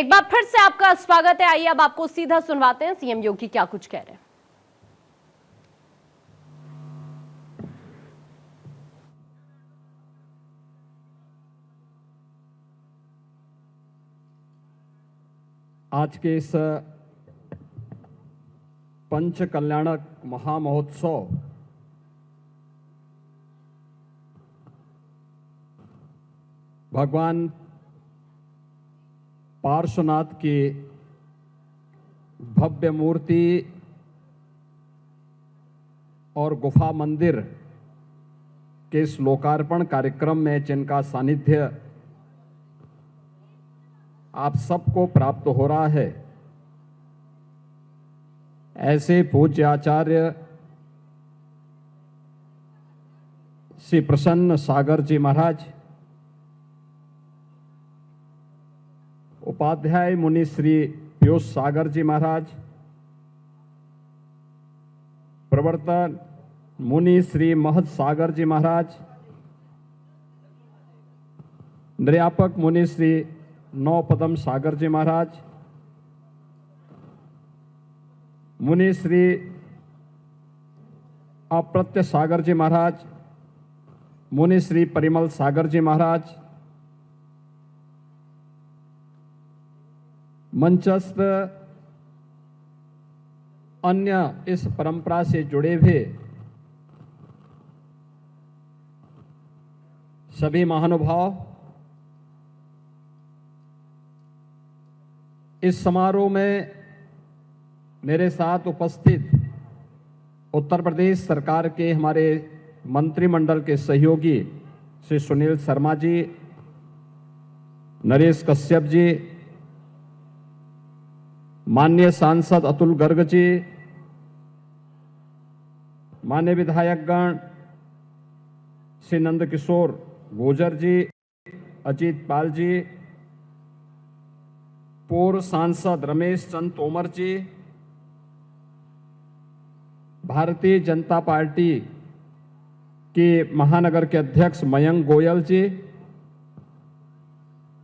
एक बार फिर से आपका स्वागत है। आइए अब आपको सीधा सुनवाते हैं सीएम योगी क्या कुछ कह रहे हैं। आज के इस पंच कल्याणक महामहोत्सव भगवान पार्श्वनाथ की भव्य मूर्ति और गुफा मंदिर के इस लोकार्पण कार्यक्रम में जिनका सानिध्य आप सबको प्राप्त हो रहा है, ऐसे पूज्य आचार्य श्री प्रसन्न सागर जी महाराज, उपाध्याय मुनि श्री पीयूष सागर जी महाराज, प्रवर्तन मुनि श्री महत सागर जी महाराज, निर्यापक मुनि श्री नौपदम सागर जी महाराज, मुनि श्री अप्रत्य सागर जी महाराज, मुनि श्री परिमल सागर जी महाराज, मंचस्थ अन्य इस परंपरा से जुड़े हुए सभी महानुभाव, इस समारोह में मेरे साथ उपस्थित उत्तर प्रदेश सरकार के हमारे मंत्रिमंडल के सहयोगी श्री सुनील शर्मा जी, नरेश कश्यप जी, माननीय सांसद अतुल गर्ग जी, माननीय विधायकगण श्री नंदकिशोर गुर्जर जी, अजीत पाल जी, पूर्व सांसद रमेश चंद तोमर जी, भारतीय जनता पार्टी के महानगर के अध्यक्ष मयंक गोयल जी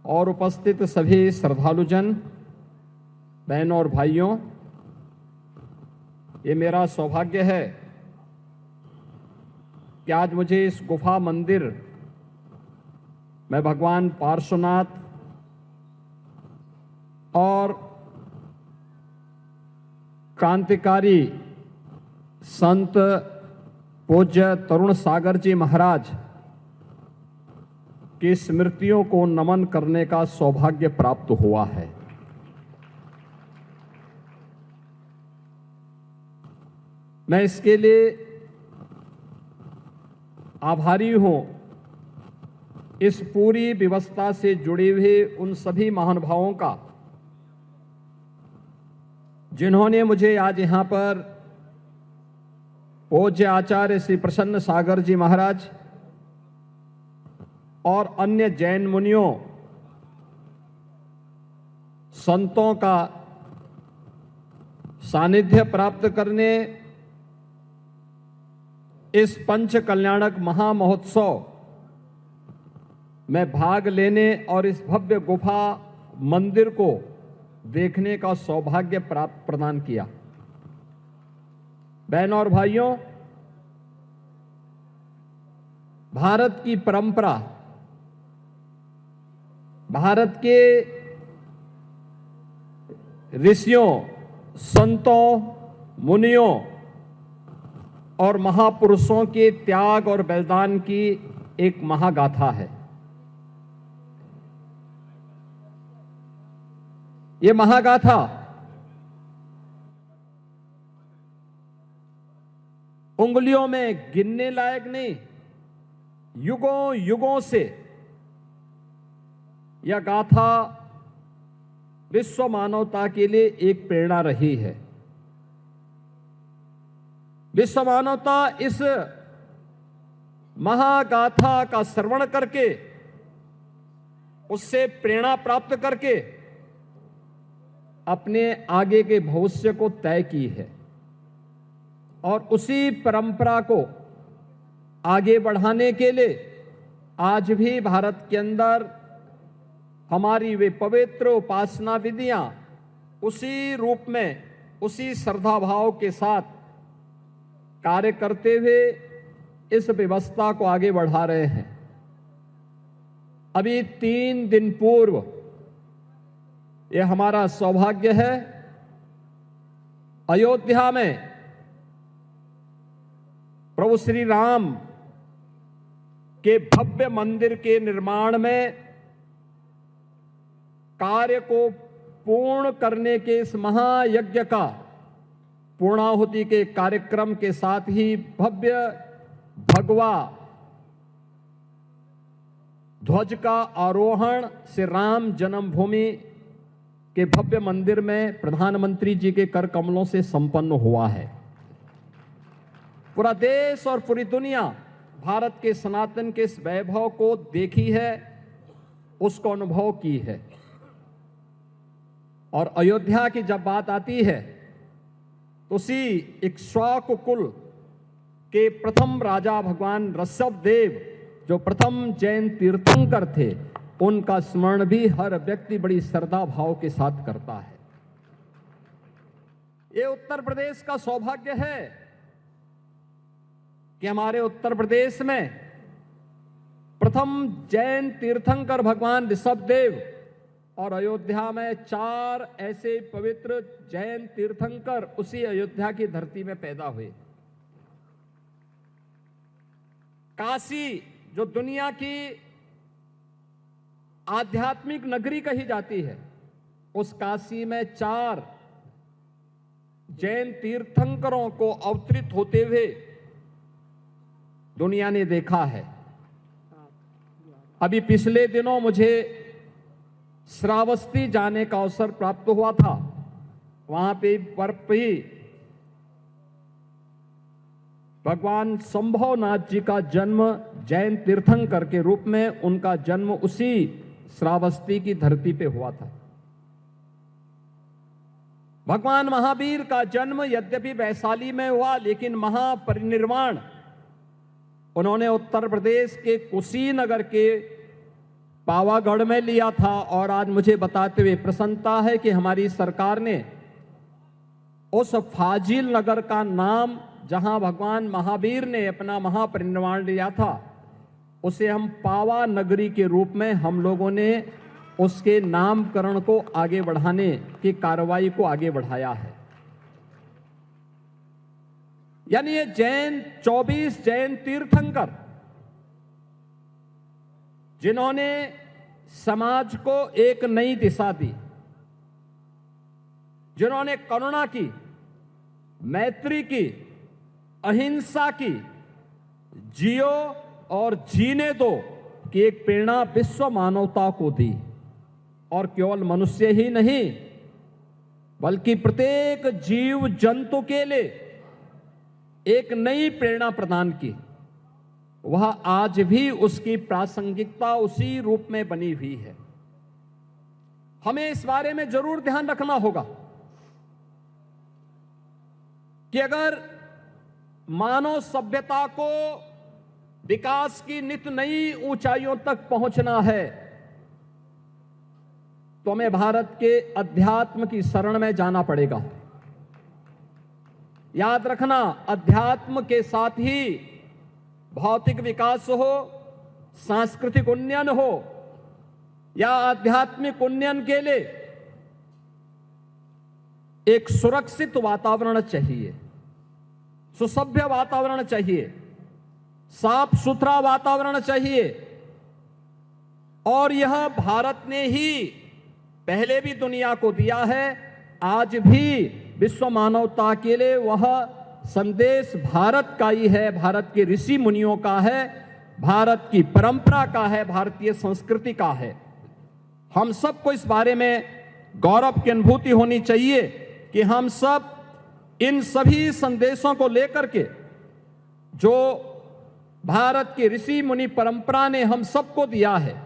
और उपस्थित सभी श्रद्धालुजन, बहनों और भाइयों, ये मेरा सौभाग्य है कि आज मुझे इस गुफा मंदिर में भगवान पार्श्वनाथ और क्रांतिकारी संत पूज्य तरुण सागर जी महाराज की स्मृतियों को नमन करने का सौभाग्य प्राप्त हुआ है। मैं इसके लिए आभारी हूं इस पूरी व्यवस्था से जुड़े हुए उन सभी महानुभावों का जिन्होंने मुझे आज यहां पर पूज्य आचार्य श्री प्रसन्न सागर जी महाराज और अन्य जैन मुनियों संतों का सानिध्य प्राप्त करने, इस पंच कल्याणक महामहोत्सव में भाग लेने और इस भव्य गुफा मंदिर को देखने का सौभाग्य प्राप्त प्रदान किया। बहनों और भाइयों, भारत की परंपरा, भारत के ऋषियों, संतों, मुनियों और महापुरुषों के त्याग और बलिदान की एक महागाथा है। ये महागाथा उंगलियों में गिनने लायक नहीं, युगों युगों से यह गाथा विश्व मानवता के लिए एक प्रेरणा रही है। विश्व मानवता इस महागाथा का श्रवण करके, उससे प्रेरणा प्राप्त करके अपने आगे के भविष्य को तय की है और उसी परंपरा को आगे बढ़ाने के लिए आज भी भारत के अंदर हमारी वे पवित्र उपासना विधियां उसी रूप में, उसी श्रद्धा भाव के साथ कार्य करते हुए इस व्यवस्था को आगे बढ़ा रहे हैं। अभी 3 दिन पूर्व यह हमारा सौभाग्य है, अयोध्या में प्रभु श्री राम के भव्य मंदिर के निर्माण में कार्य को पूर्ण करने के इस महायज्ञ का पूर्णाहुति के कार्यक्रम के साथ ही भव्य भगवा ध्वज का आरोहण श्री राम जन्मभूमि के भव्य मंदिर में प्रधानमंत्री जी के कर कमलों से संपन्न हुआ है। पूरा देश और पूरी दुनिया भारत के सनातन के इस वैभव को देखी है, उसको अनुभव की है। और अयोध्या की जब बात आती है तो उसी इक्ष्वाकु कुल के प्रथम राजा भगवान ऋषभ देव, जो प्रथम जैन तीर्थंकर थे, उनका स्मरण भी हर व्यक्ति बड़ी श्रद्धा भाव के साथ करता है। ये उत्तर प्रदेश का सौभाग्य है कि हमारे उत्तर प्रदेश में प्रथम जैन तीर्थंकर भगवान ऋषभ देव और अयोध्या में 4 ऐसे पवित्र जैन तीर्थंकर उसी अयोध्या की धरती में पैदा हुए। काशी, जो दुनिया की आध्यात्मिक नगरी कही जाती है, उस काशी में 4 जैन तीर्थंकरों को अवतरित होते हुए दुनिया ने देखा है। अभी पिछले दिनों मुझे श्रावस्ती जाने का अवसर प्राप्त हुआ था। वहां पे भगवान संभवनाथ जी का जन्म जैन तीर्थंकर के रूप में, उनका जन्म उसी श्रावस्ती की धरती पे हुआ था। भगवान महावीर का जन्म यद्यपि वैशाली में हुआ, लेकिन महापरिनिर्वाण उन्होंने उत्तर प्रदेश के कुशीनगर के पावागढ़ में लिया था। और आज मुझे बताते हुए प्रसन्नता है कि हमारी सरकार ने उस फाजिल नगर का नाम, जहां भगवान महावीर ने अपना महापरिनिर्वाण लिया था, उसे हम पावा नगरी के रूप में हम लोगों ने उसके नामकरण को आगे बढ़ाने की कार्रवाई को आगे बढ़ाया है। यानी ये 24 जैन तीर्थंकर जिन्होंने समाज को एक नई दिशा दी, जिन्होंने करुणा की, मैत्री की, अहिंसा की, जियो और जीने दो की एक प्रेरणा विश्व मानवता को दी। और केवल मनुष्य ही नहीं, बल्कि प्रत्येक जीव जंतु के लिए एक नई प्रेरणा प्रदान की। वह आज भी उसकी प्रासंगिकता उसी रूप में बनी हुई है। हमें इस बारे में जरूर ध्यान रखना होगा कि अगर मानव सभ्यता को विकास की नित नई ऊंचाइयों तक पहुंचना है तो हमें भारत के अध्यात्म की शरण में जाना पड़ेगा। याद रखना, अध्यात्म के साथ ही भौतिक विकास हो, सांस्कृतिक उन्नयन हो, या आध्यात्मिक उन्नयन के लिए एक सुरक्षित वातावरण चाहिए, सुसभ्य वातावरण चाहिए, साफ सुथरा वातावरण चाहिए। और यह भारत ने ही पहले भी दुनिया को दिया है, आज भी विश्व मानवता के लिए वह संदेश भारत का ही है, भारत के ऋषि मुनियों का है, भारत की परंपरा का है, भारतीय संस्कृति का है। हम सबको इस बारे में गौरव की अनुभूति होनी चाहिए कि हम सब इन सभी संदेशों को लेकर के, जो भारत की ऋषि मुनि परंपरा ने हम सबको दिया है,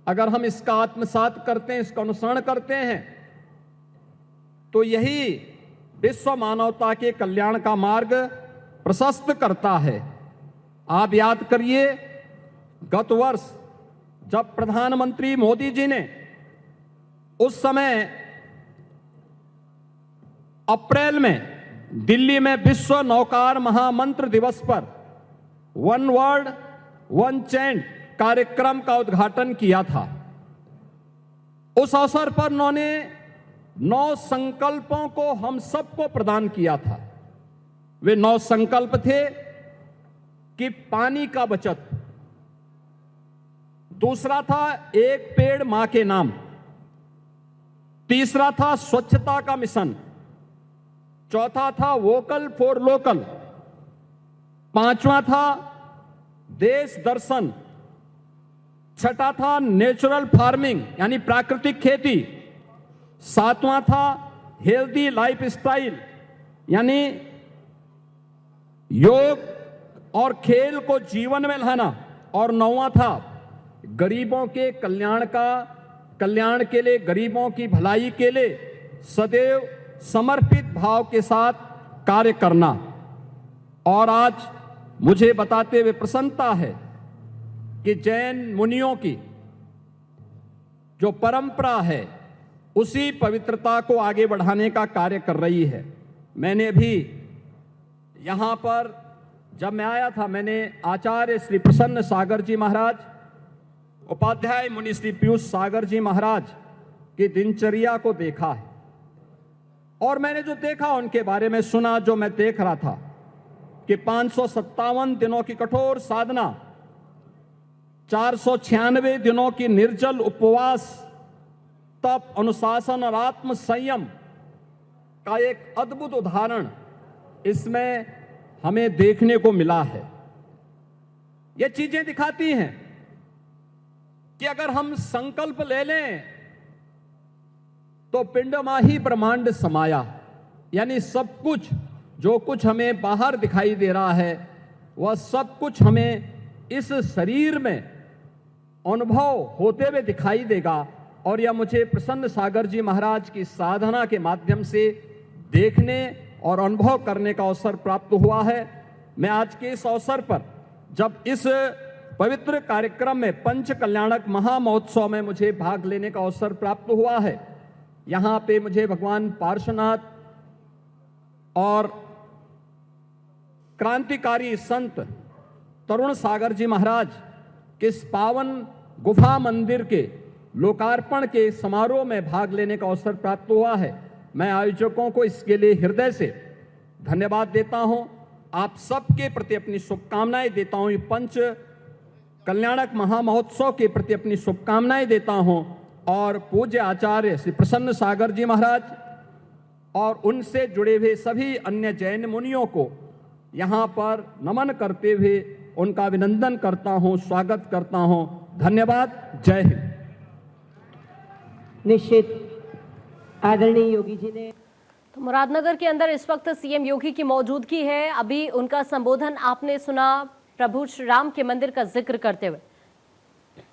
अगर हम इसका आत्मसात करते हैं, इसका अनुसरण करते हैं, तो यही विश्व मानवता के कल्याण का मार्ग प्रशस्त करता है। आप याद करिए, गत वर्ष जब प्रधानमंत्री मोदी जी ने उस समय अप्रैल में दिल्ली में विश्व नौकार महामंत्र दिवस पर वन वर्ड वन चैंट कार्यक्रम का उद्घाटन किया था। उस अवसर पर उन्होंने 9 संकल्पों को हम सबको प्रदान किया था। वे 9 संकल्प थे कि पानी का बचत, दूसरा था एक पेड़ मां के नाम, तीसरा था स्वच्छता का मिशन, चौथा था वोकल फॉर लोकल, पांचवा था देश दर्शन, छठा था नेचुरल फार्मिंग यानी प्राकृतिक खेती, सातवां था हेल्दी लाइफस्टाइल यानी योग और खेल को जीवन में लाना, और 9वां था गरीबों के कल्याण के लिए, गरीबों की भलाई के लिए सदैव समर्पित भाव के साथ कार्य करना। और आज मुझे बताते हुए प्रसन्नता है कि जैन मुनियों की जो परंपरा है उसी पवित्रता को आगे बढ़ाने का कार्य कर रही है। मैंने भी यहां पर जब मैं आया था, मैंने आचार्य श्री प्रसन्न सागर जी महाराज, उपाध्याय मुनि श्री पीयूष सागर जी महाराज की दिनचर्या को देखा है, और मैंने जो देखा उनके बारे में सुना। जो मैं देख रहा था कि 557 दिनों की कठोर साधना, 496 दिनों की निर्जल उपवास, तप, अनुशासन और आत्म संयम का एक अद्भुत उदाहरण इसमें हमें देखने को मिला है। ये चीजें दिखाती हैं कि अगर हम संकल्प ले लें तो पिंडमाही ब्रह्मांड समाया, यानी सब कुछ जो कुछ हमें बाहर दिखाई दे रहा है वह सब कुछ हमें इस शरीर में अनुभव होते हुए दिखाई देगा। और यह मुझे प्रसन्न सागर जी महाराज की साधना के माध्यम से देखने और अनुभव करने का अवसर प्राप्त हुआ है। मैं आज के इस अवसर पर जब इस पवित्र कार्यक्रम में पंच कल्याणक महामहोत्सव में मुझे भाग लेने का अवसर प्राप्त हुआ है, यहां पे मुझे भगवान पार्श्वनाथ और क्रांतिकारी संत तरुण सागर जी महाराज के इस पावन गुफा मंदिर के लोकार्पण के समारोह में भाग लेने का अवसर प्राप्त हुआ है। मैं आयोजकों को इसके लिए हृदय से धन्यवाद देता हूं। आप सबके प्रति अपनी शुभकामनाएं देता हूं। पंच कल्याणक महामहोत्सव के प्रति अपनी शुभकामनाएं देता हूं, और पूज्य आचार्य श्री प्रसन्न सागर जी महाराज और उनसे जुड़े हुए सभी अन्य जैन मुनियों को यहां पर नमन करते हुए उनका अभिनंदन करता हूं, स्वागत करता हूं। धन्यवाद। जय हिंद। निश्चित आदरणीय योगी जी ने तो मुरादनगर के अंदर इस वक्त सीएम योगी की मौजूदगी है। अभी उनका संबोधन आपने सुना प्रभु श्री राम के मंदिर का जिक्र करते हुए।